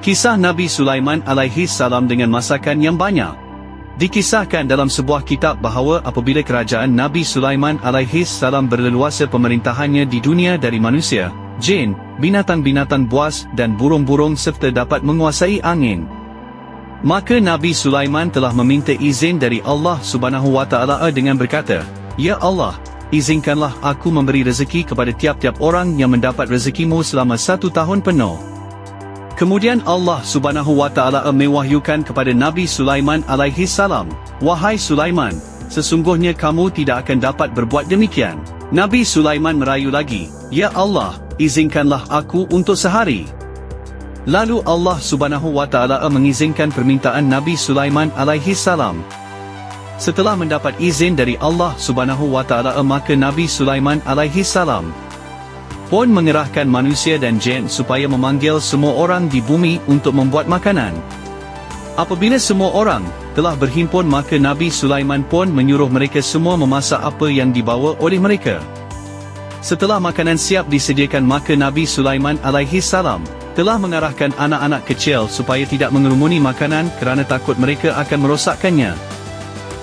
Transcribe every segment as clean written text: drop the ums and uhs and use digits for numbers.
Kisah Nabi Sulaiman alaihi salam dengan masakan yang banyak. Dikisahkan dalam sebuah kitab bahawa apabila kerajaan Nabi Sulaiman alaihi salam berleluasa pemerintahannya di dunia dari manusia, jin, binatang-binatang buas dan burung-burung serta dapat menguasai angin. Maka Nabi Sulaiman telah meminta izin dari Allah Subhanahu wa Ta'ala dengan berkata, "Ya Allah, izinkanlah aku memberi rezeki kepada tiap-tiap orang yang mendapat rezekimu selama 1 tahun penuh." Kemudian Allah Subhanahu wa Ta'ala mewahyukan kepada Nabi Sulaiman alaihi salam, "Wahai Sulaiman, sesungguhnya kamu tidak akan dapat berbuat demikian." Nabi Sulaiman merayu lagi, "Ya Allah, izinkanlah aku untuk sehari." Lalu Allah Subhanahu wa Ta'ala mengizinkan permintaan Nabi Sulaiman alaihi salam. Setelah mendapat izin dari Allah Subhanahu wa Ta'ala, maka Nabi Sulaiman alaihi salam pun mengerahkan manusia dan jin supaya memanggil semua orang di bumi untuk membuat makanan. Apabila semua orang telah berhimpun, maka Nabi Sulaiman pun menyuruh mereka semua memasak apa yang dibawa oleh mereka. Setelah makanan siap disediakan, maka Nabi Sulaiman alaihi salam telah mengarahkan anak-anak kecil supaya tidak mengerumuni makanan kerana takut mereka akan merosakkannya.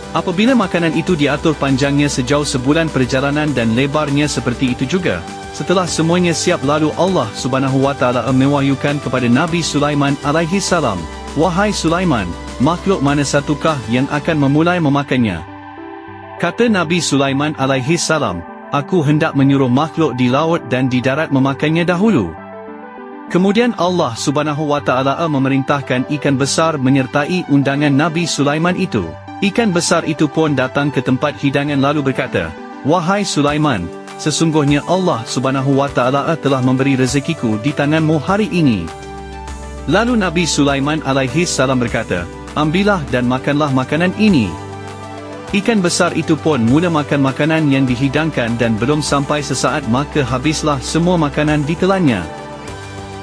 Apabila makanan itu diatur panjangnya sejauh sebulan perjalanan dan lebarnya seperti itu juga, setelah semuanya siap, lalu Allah Subhanahu wa Ta'ala mewahyukan kepada Nabi Sulaiman alaihi salam, "Wahai Sulaiman, makhluk mana satukah yang akan memulai memakannya?" Kata Nabi Sulaiman alaihi salam, "Aku hendak menyuruh makhluk di laut dan di darat memakannya dahulu." Kemudian Allah Subhanahu wa Ta'ala memerintahkan ikan besar menyertai undangan Nabi Sulaiman itu. Ikan besar itu pun datang ke tempat hidangan lalu berkata, "Wahai Sulaiman, sesungguhnya Allah Subhanahu wa Ta'ala telah memberi rezekiku di tanganmu hari ini." Lalu Nabi Sulaiman alaihi salam berkata, "Ambillah dan makanlah makanan ini." Ikan besar itu pun mula makan makanan yang dihidangkan dan belum sampai sesaat maka habislah semua makanan ditelannya.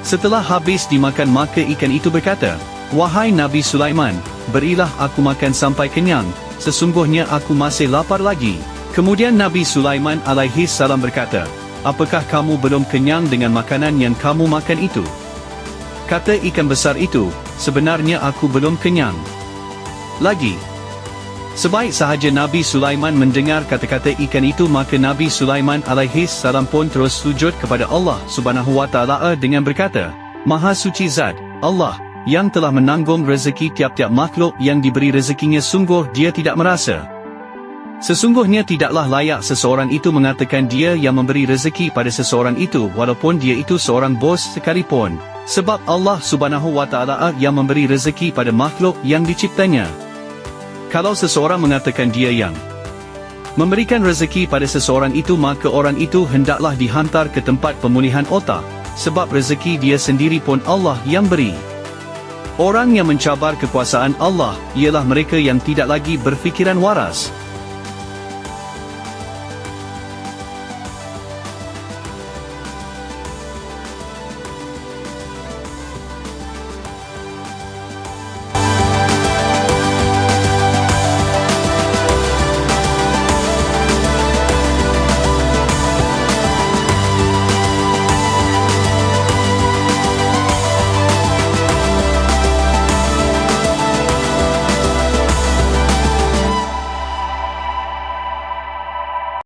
Setelah habis dimakan, maka ikan itu berkata, "Wahai Nabi Sulaiman, berilah aku makan sampai kenyang, sesungguhnya aku masih lapar lagi." Kemudian Nabi Sulaiman alaihi salam berkata, "Apakah kamu belum kenyang dengan makanan yang kamu makan itu?" Kata ikan besar itu, "Sebenarnya aku belum kenyang lagi." Sebaik sahaja Nabi Sulaiman mendengar kata-kata ikan itu, maka Nabi Sulaiman alaihi salam pun terus sujud kepada Allah Subhanahu wa Ta'ala dengan berkata, "Maha suci Zat Allah yang telah menanggung rezeki tiap-tiap makhluk yang diberi rezekinya, sungguh dia tidak merasa. Sesungguhnya tidaklah layak seseorang itu mengatakan dia yang memberi rezeki pada seseorang itu walaupun dia itu seorang bos sekalipun, sebab Allah Subhanahu wa Ta'ala yang memberi rezeki pada makhluk yang diciptanya. Kalau seseorang mengatakan dia yang memberikan rezeki pada seseorang itu, maka orang itu hendaklah dihantar ke tempat pemulihan otak, sebab rezeki dia sendiri pun Allah yang beri. Orang yang mencabar kekuasaan Allah ialah mereka yang tidak lagi berfikiran waras."